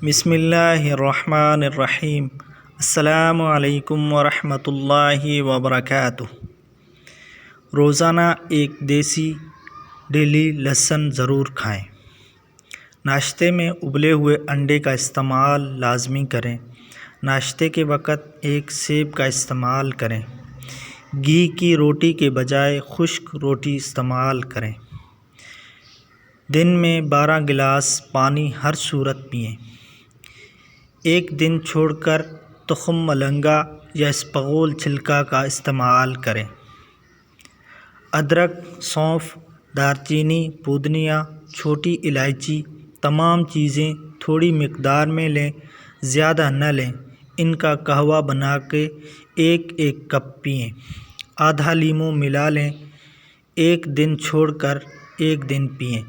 بسم اللہ الرحمن الرحیم۔ السلام علیکم ورحمۃ اللہ وبرکاتہ۔ روزانہ ایک دیسی ڈیلی لہسن ضرور کھائیں۔ ناشتے میں ابلے ہوئے انڈے کا استعمال لازمی کریں۔ ناشتے کے وقت ایک سیب کا استعمال کریں۔ گھی کی روٹی کے بجائے خشک روٹی استعمال کریں۔ دن میں 12 گلاس پانی ہر صورت پئیں۔ ایک دن چھوڑ کر تخم ملنگا یا اسپغول چھلکا کا استعمال کریں۔ ادرک، سونف، دارچینی، پودینہ، چھوٹی الائچی تمام چیزیں تھوڑی مقدار میں لیں، زیادہ نہ لیں۔ ان کا قہوہ بنا کے ایک کپ پئیں۔ آدھا لیموں ملا لیں، ایک دن چھوڑ کر ایک دن پئیں۔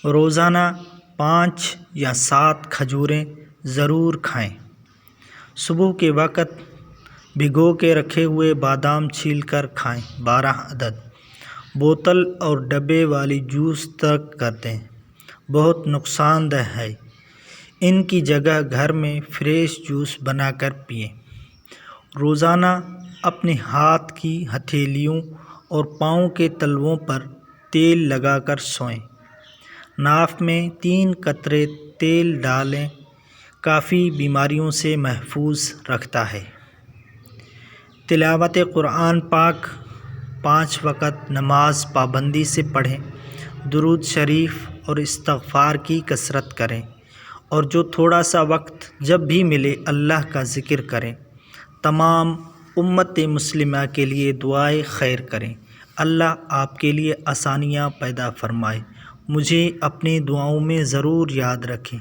روزانہ 5 یا 7 کھجوریں ضرور کھائیں۔ صبح کے وقت بھگو کے رکھے ہوئے بادام چھیل کر کھائیں، 12 عدد۔ بوتل اور ڈبے والی جوس ترک کر دیں، بہت نقصان دہ ہے۔ ان کی جگہ گھر میں فریش جوس بنا کر پئیں۔ روزانہ اپنے ہاتھ کی ہتھیلیوں اور پاؤں کے تلووں پر تیل لگا کر سوئیں۔ ناف میں 3 قطرے تیل ڈالیں، کافی بیماریوں سے محفوظ رکھتا ہے۔ تلاوت قرآن پاک 5 وقت نماز پابندی سے پڑھیں۔ درود شریف اور استغفار کی کثرت کریں، اور جو تھوڑا سا وقت جب بھی ملے اللہ کا ذکر کریں۔ تمام امت مسلمہ کے لیے دعائے خیر کریں۔ اللہ آپ کے لیے آسانیاں پیدا فرمائے۔ مجھے اپنی دعاؤں میں ضرور یاد رکھیں۔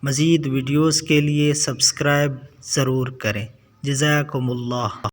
مزید ویڈیوز کے لیے سبسکرائب ضرور کریں۔ جزاکم اللہ۔